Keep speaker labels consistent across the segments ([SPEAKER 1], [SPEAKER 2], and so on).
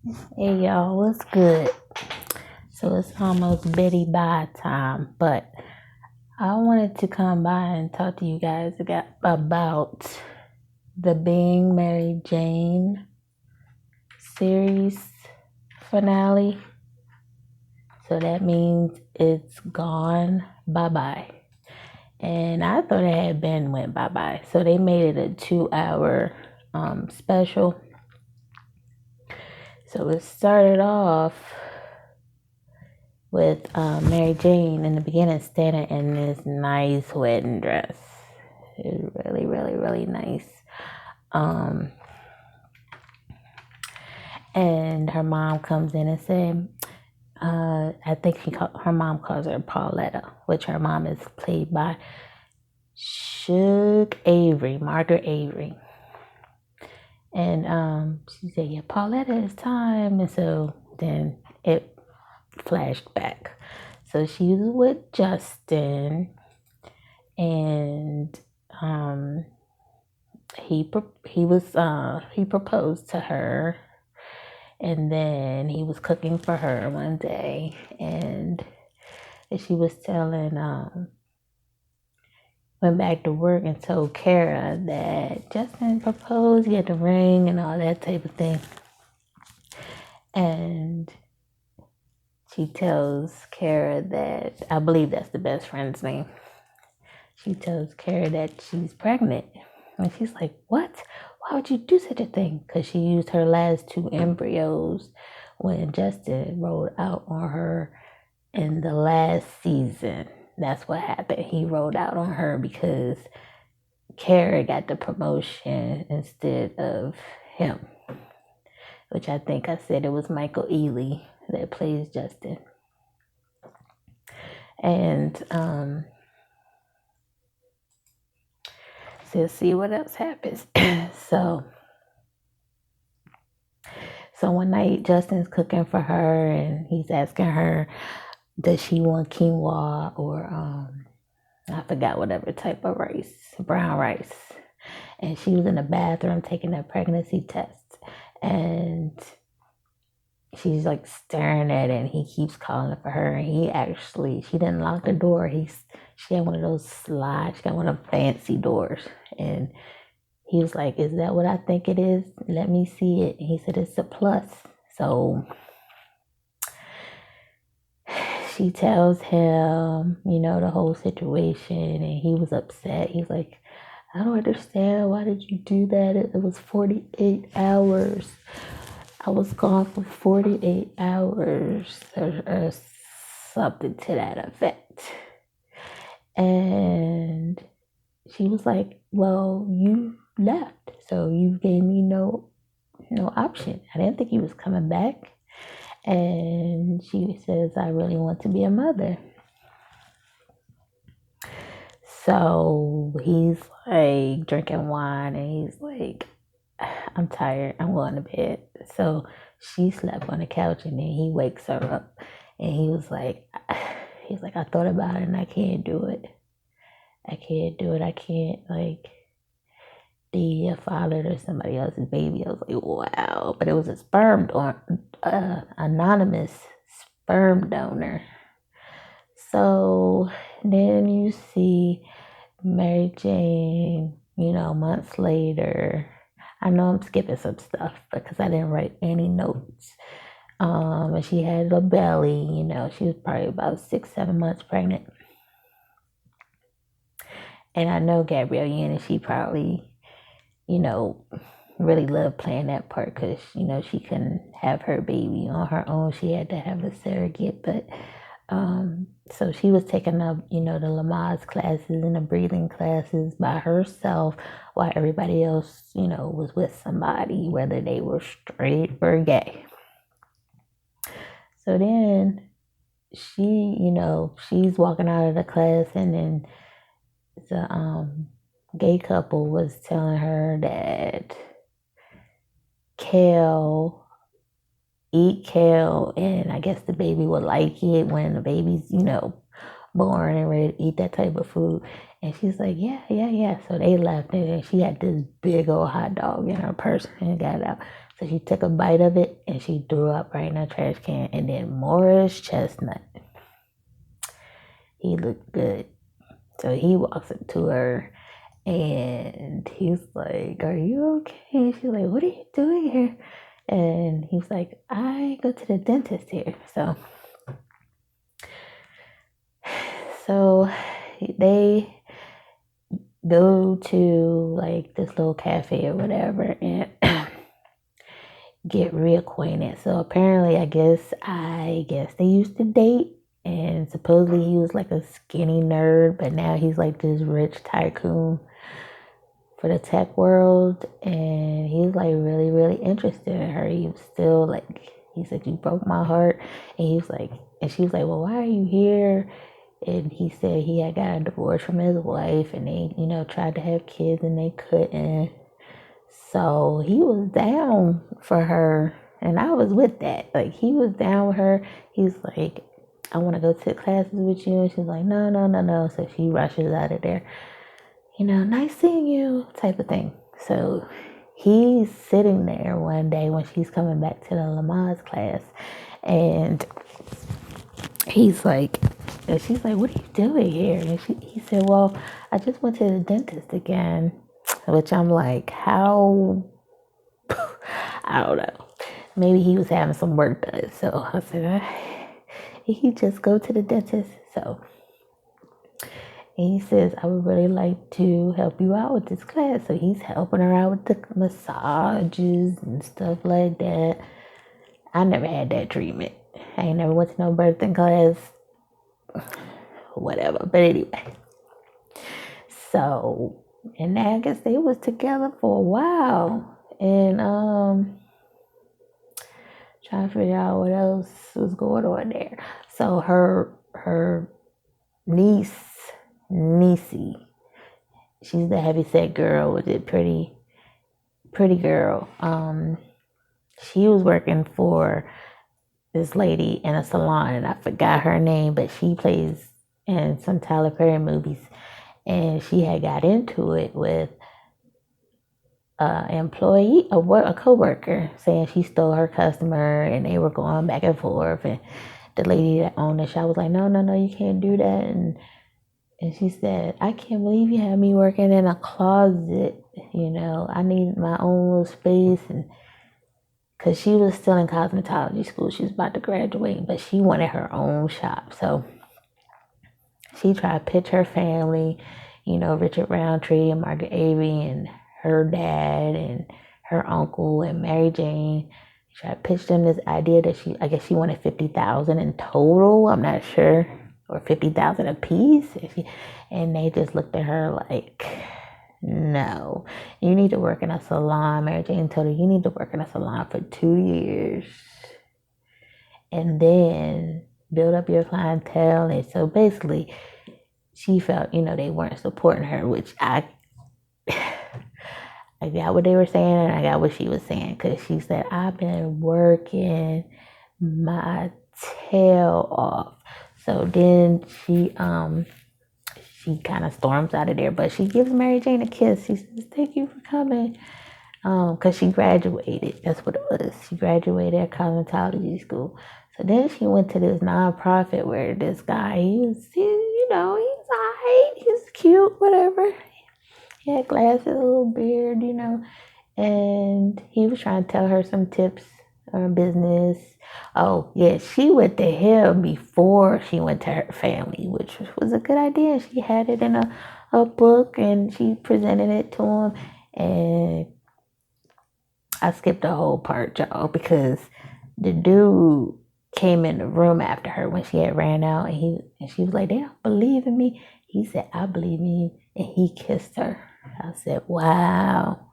[SPEAKER 1] Hey y'all, what's good? So it's almost Betty bye time, but I wanted to come by and talk to you guys about the Being Mary Jane series finale. So that means it's gone bye bye. And I thought it had been went bye bye. So they made it a 2 hour special. So it started off with Mary Jane in the beginning standing in this nice wedding dress. It was really, really, really nice. And her mom comes in and said, I think her mom calls her Pauletta, which her mom is played by Avery, Margaret Avery. And she said, yeah, Pauletta, it's time. And so then it flashed back. So she was with Justin, and he proposed to her, and then he was cooking for her one day, and she was telling went back to work and told Cara that Justin proposed, he had the ring and all that type of thing. And she tells Cara that, I believe that's the best friend's name. She tells Cara that she's pregnant. And she's like, what? Why would you do such a thing? Because she used her last 2 embryos when Justin rolled out on her in the last season. That's what happened. He rolled out on her because Cara got the promotion instead of him, which I think I said it was Michael Ealy that plays Justin. And so see what else happens. So one night Justin's cooking for her and he's asking her, does she want quinoa or I forgot whatever type of rice, brown rice. And she was in the bathroom taking a pregnancy test, and she's like staring at it, and he keeps calling for her, and she didn't lock the door. She had one of those slides, she got one of them fancy doors, and he was like, is that what I think it is? Let me see it. And he said, it's a plus. So she tells him, the whole situation, and he was upset. He's like, I don't understand. Why did you do that? It was 48 hours. I was gone for 48 hours or something to that effect. And she was like, well, you left, so you gave me no option. I didn't think he was coming back. And she says, I really want to be a mother. So he's like drinking wine, and he's like, I'm tired, I'm going to bed. So she slept on the couch, and then he wakes her up, and he's like, I thought about it and I can't do it. I can't like be a father to somebody else's baby. I was like, wow. But it was a anonymous sperm donor. So then you see Mary Jane, months later. I know I'm skipping some stuff because I didn't write any notes. And she had a belly, she was probably about 6-7 months pregnant. And I know Gabrielle Union, she probably, really loved playing that part because, she couldn't have her baby on her own. She had to have a surrogate. But so she was taking up, the Lamaze classes and the breathing classes by herself while everybody else, was with somebody, whether they were straight or gay. So then she's walking out of the class, and then the gay couple was telling her that eat kale, and I guess the baby would like it when the baby's, born and ready to eat that type of food. And she's like, yeah. So they left, and she had this big old hot dog in her purse and got out. So she took a bite of it and she threw up right in the trash can. And then Morris Chestnut, he looked good. So he walks up to her and he's like, "Are you okay?" She's like, "What are you doing here?" And he's like, "I go to the dentist here." So they go to like this little cafe or whatever and get reacquainted. So apparently, I guess they used to date, and supposedly he was like a skinny nerd, but now he's like this rich tycoon for the tech world, and he's like really, really interested in her. He was still like, he said, "You broke my heart," and he's like, and she was like, "Well, why are you here?" And he said he had got a divorce from his wife, and they, tried to have kids, and they couldn't. So he was down for her, and I was with that. Like, he was down with her. He was like, "I want to go to classes with you," and she's like, "No, no, no, no." So she rushes out of there. "Nice seeing you," type of thing. So he's sitting there one day when she's coming back to the Lamaze class, and he's like, and she's like, "What are you doing here?" And he said, "Well, I just went to the dentist again," which I'm like, how, I don't know. Maybe he was having some work done. So I said, he just go to the dentist. So, and he says, "I would really like to help you out with this class." So he's helping her out with the massages and stuff like that. I never had that treatment. I ain't never went to no birthing class. Whatever. But anyway. So, and I guess they was together for a while. And trying to figure out what else was going on there. So her niecey, she's the heavyset girl with it, pretty girl. She was working for this lady in a salon, and I forgot her name, but she plays in some Tyler Perry movies, and she had got into it with employee, a coworker, saying she stole her customer, and they were going back and forth. And the lady that owned the shop was like, "No, no, no, you can't do that." And she said, "I can't believe you have me working in a closet. I need my own little space." And because she was still in cosmetology school, she was about to graduate, but she wanted her own shop. So she tried to pitch her family, Richard Roundtree and Margaret Avery and her dad and her uncle and Mary Jane. She tried to pitch them this idea that I guess she wanted 50,000 in total. I'm not sure, or 50,000 a piece. And they just looked at her like, "No, you need to work in a salon." Mary Jane told her, "You need to work in a salon for 2 years and then build up your clientele." And so basically, she felt, they weren't supporting her, which I got what they were saying, and I got what she was saying, because she said, "I've been working my tail off." So then she kind of storms out of there, but she gives Mary Jane a kiss. She says, "Thank you for coming," because she graduated. That's what it was. She graduated at cosmetology school. So then she went to this nonprofit where this guy, he's alright, he's cute, whatever. He had glasses, a little beard, and he was trying to tell her some tips on business. Oh, yeah, she went to him before she went to her family, which was a good idea. She had it in a book, and she presented it to him. And I skipped the whole part, y'all, because the dude came in the room after her when she had ran out, and she was like, "They don't believe in me." He said, "I believe in you," and he kissed her. I said, "Wow."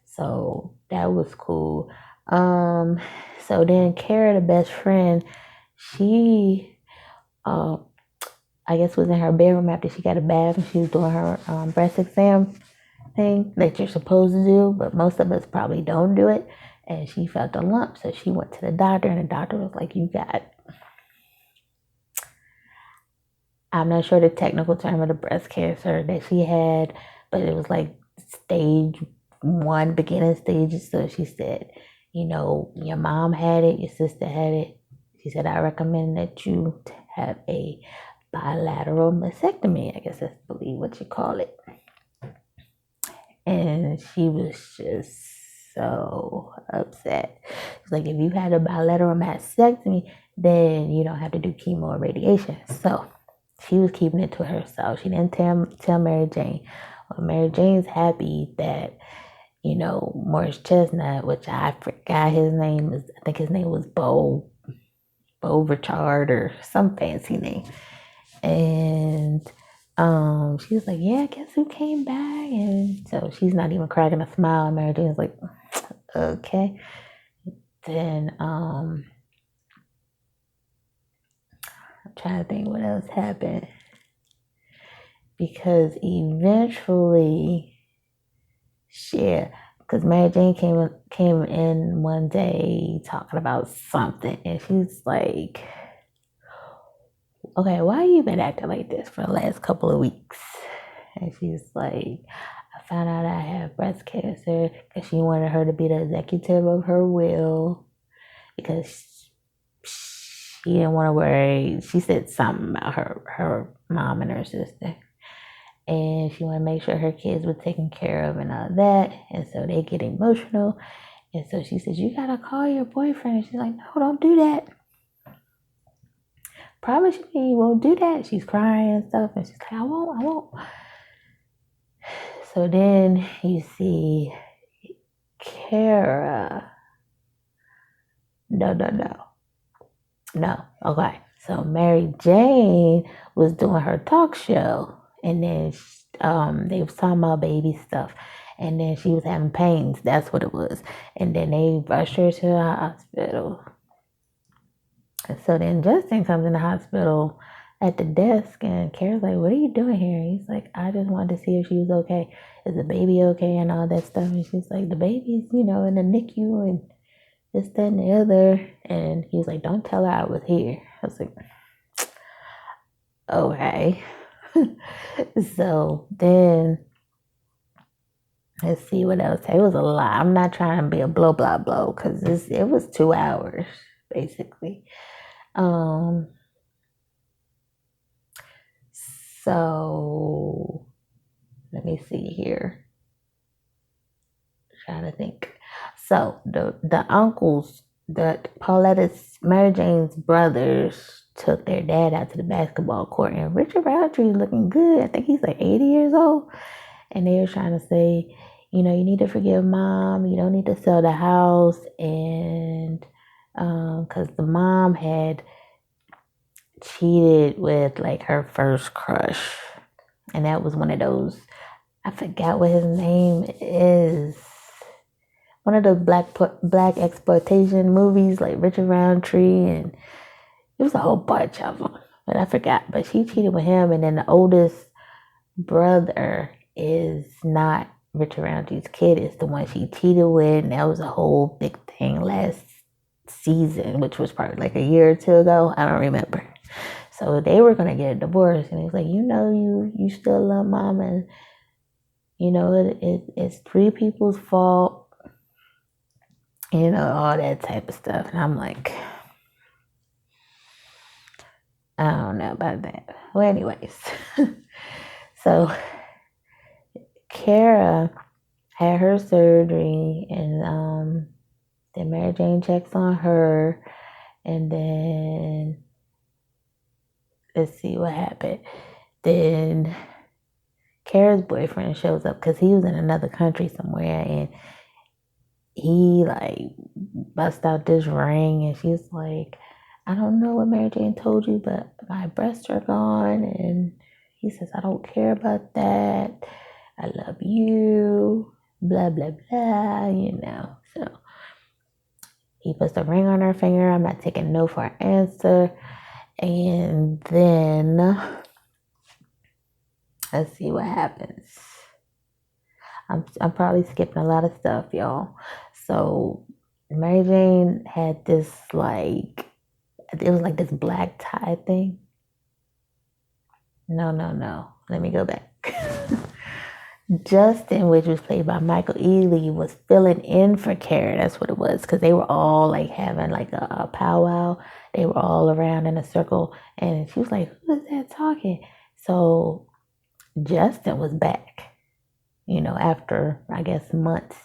[SPEAKER 1] So that was cool. So then Cara, the best friend, she I guess was in her bedroom after she got a bath, and she was doing her breast exam thing that you're supposed to do, but most of us probably don't do it. And she felt a lump, so she went to the doctor, and the doctor was like, "You got," I'm not sure the technical term of the breast cancer that she had, but it was like stage one beginning stages. So she said, your mom had it, your sister had it. She said, I recommend that you have a bilateral mastectomy. I guess that's what you call it. And she was just so upset. It's like, if you had a bilateral mastectomy, then you don't have to do chemo or radiation. So she was keeping it to herself. She didn't tell Mary Jane. Well, Mary Jane's happy that, Morris Chestnut, which I forgot his name is, I think his name was Bo Richard or some fancy name. And she was like, yeah, guess who came back? And so she's not even cracking a smile. And Mary Jane's like, okay. Then I'm trying to think what else happened. Because eventually, because Mary Jane came in one day talking about something, and she's like, okay, why you been acting like this for the last couple of weeks? And she's like, I found out I have breast cancer, because she wanted her to be the executive of her will, because she didn't want to worry. She said something about her mom and her sister. And she wanted to make sure her kids were taken care of and all that. And so they get emotional. And so she says, you got to call your boyfriend. And she's like, no, don't do that. Promise me you won't do that. She's crying and stuff. And she's like, I won't. So then you see Cara. No. Okay. So Mary Jane was doing her talk show. And then they was talking about baby stuff. And then she was having pains. That's what it was. And then they rushed her to the hospital. And so then Justin comes in the hospital at the desk. And Cara's like, what are you doing here? And he's like, I just wanted to see if she was okay. Is the baby okay? And all that stuff. And she's like, the baby's, in the NICU and this, that, and the other. And he was like, don't tell her I was here. I was like, okay. So then, let's see what else. It was a lot. I'm not trying to be a blow, because it was 2 hours, basically. So let me see here. I'm trying to think. So the uncles, Pauletta's, Mary Jane's brothers, took their dad out to the basketball court, and Richard Roundtree is looking good. I think he's like 80 years old. And they were trying to say, you need to forgive mom. You don't need to sell the house. And because the mom had cheated with like her first crush. And that was one of those, I forgot what his name is. One of the black exploitation movies, like Richard Roundtree, and it was a whole bunch of them, but I forgot. But she cheated with him, and then the oldest brother is not Richard Roundtree's kid. It's the one she cheated with, and that was a whole big thing last season, which was probably like a year or two ago. I don't remember. So they were gonna get a divorce, and he's like, you still love mom, and it's three people's fault. All that type of stuff. And I'm like, I don't know about that. Well, anyways. So Cara had her surgery, and then Mary Jane checks on her, and then let's see what happened. Then Cara's boyfriend shows up because he was in another country somewhere, and he like bust out this ring, and she's like, I don't know what Mary Jane told you, but my breasts are gone. And he says, I don't care about that. I love you. Blah, blah, blah, So he puts the ring on her finger. I'm not taking no for an answer. And then let's see what happens. I'm probably skipping a lot of stuff, y'all. So Mary Jane had this it was like this black tie thing. No. Let me go back. Justin, which was played by Michael Ealy, was filling in for Cara. That's what it was, because they were all like having like a powwow. They were all around in a circle, and she was like, "Who is that talking?" So Justin was back, after I guess months.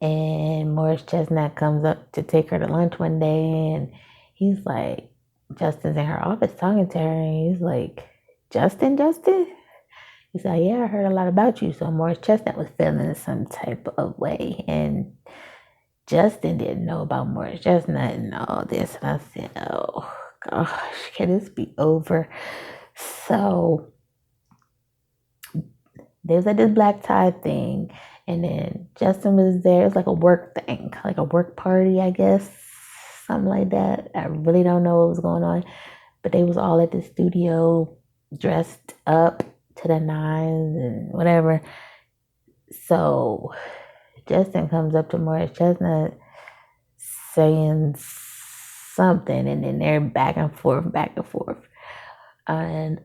[SPEAKER 1] And Morris Chestnut comes up to take her to lunch one day, and he's like, Justin's in her office talking to her, and he's like, Justin? He said, yeah, I heard a lot about you. So Morris Chestnut was feeling some type of way. And Justin didn't know about Morris Chestnut and all this. And I said, oh, gosh, can this be over? So there was like this black tie thing. And then Justin was there. It was like a work thing, like a work party, I guess. Something like that. I really don't know what was going on. But they was all at the studio dressed up to the nines and whatever. So Justin comes up to Morris Chestnut saying something, and then they're back and forth. And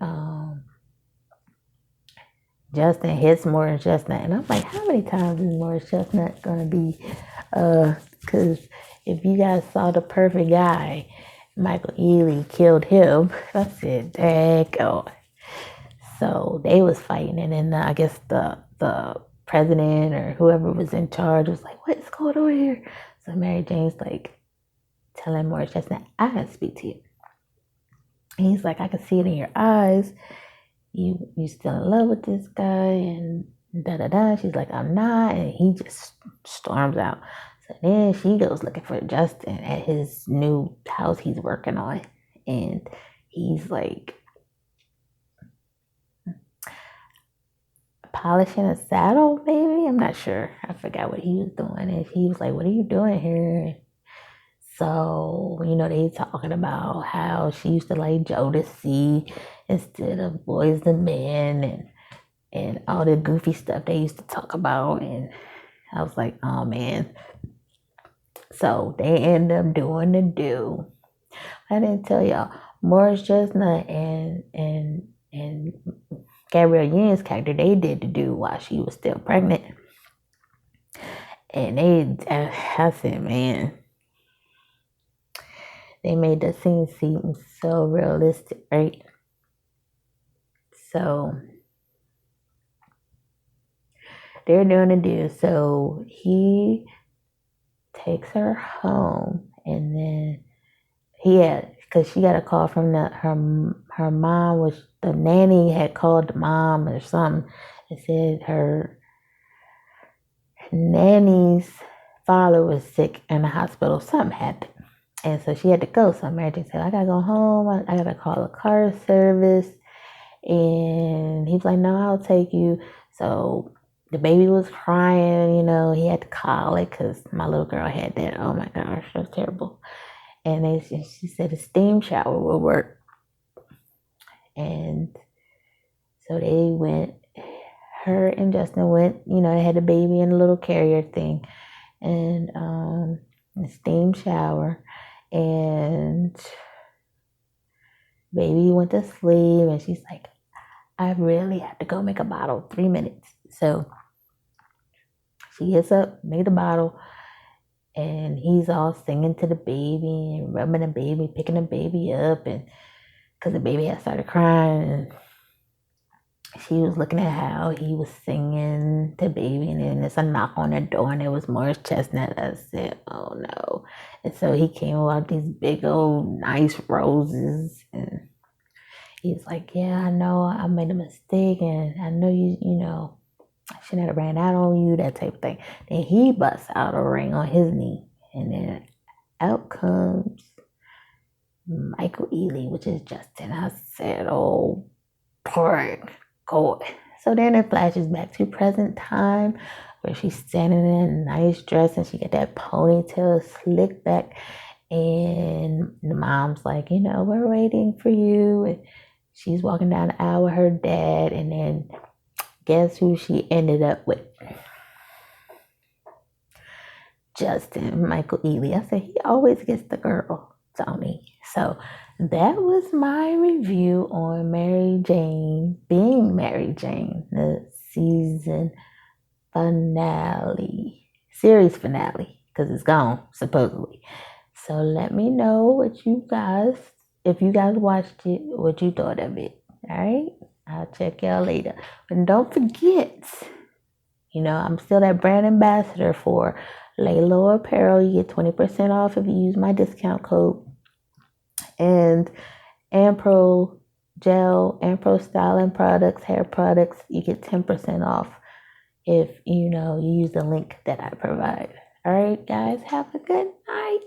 [SPEAKER 1] Justin hits Morris Chestnut, and I'm like, how many times is Morris Chestnut gonna be? Because if you guys saw The Perfect Guy, Michael Ealy killed him. I said, daggone. So they was fighting, and then I guess the president or whoever was in charge was like, "What's going on here?" So Mary Jane's like telling Morris Chestnut, "I gotta speak to you." And he's like, "I can see it in your eyes. You still in love with this guy?" And da da da. She's like, "I'm not," and he just storms out. So then she goes looking for Justin at his new house he's working on, and he's like polishing a saddle, maybe. I'm not sure. I forgot what he was doing. And he was like, "What are you doing here?" So, they talking about how she used to like Jodeci instead of Boys and Men, and all the goofy stuff they used to talk about. And I was like, oh man. So they end up doing the do. I didn't tell y'all, Morris Chestnut and Gabrielle Union's character, they did the do while she was still pregnant. And I said, man, they made the scene seem so realistic, right? So they're doing the do. So he takes her home, and then because she got a call from her mom, which the nanny had called the mom or something, and said her nanny's father was sick in the hospital. Something happened, and so she had to go. So Mary Jane said, "I gotta go home. I gotta call a car service." And he was like, "No, I'll take you." So the baby was crying. He had to colic because my little girl had that. Oh my gosh, that was terrible. And she said a steam shower will work. And so they went, her and Justin went, they had the baby in a little carrier thing, and a steam shower, and baby went to sleep, and she's like, "I really have to go make a bottle, 3 minutes." So she gets up, made a bottle, and he's all singing to the baby and rubbing the baby, picking the baby up, and because the baby had started crying, and she was looking at how he was singing to baby, and then there's a knock on the door, and it was Morris Chestnut. I said, oh no. And so he came out these big old nice roses, and he's like, "Yeah, I know I made a mistake, and I know I shouldn't have ran out on you," that type of thing. Then he busts out a ring on his knee, and then out comes Michael Ealy, which is Justin. I said, oh, poor God. So then it flashes back to present time, where she's standing in a nice dress, and she got that ponytail slicked back, and the mom's like, "We're waiting for you." And she's walking down the aisle with her dad, and then guess who she ended up with? Justin, Michael Ealy. I said, he always gets the girl, Tony. So that was my review on Mary Jane, being Mary Jane, the season finale, series finale, because it's gone, supposedly. So let me know what you guys, if you guys watched it, what you thought of it. All right? I'll check y'all later. And don't forget, I'm still that brand ambassador for Laylo Apparel. You get 20% off if you use my discount code. And Ampro Gel, Ampro Styling Products, hair products, you get 10% off if you use the link that I provide. All right, guys, have a good night.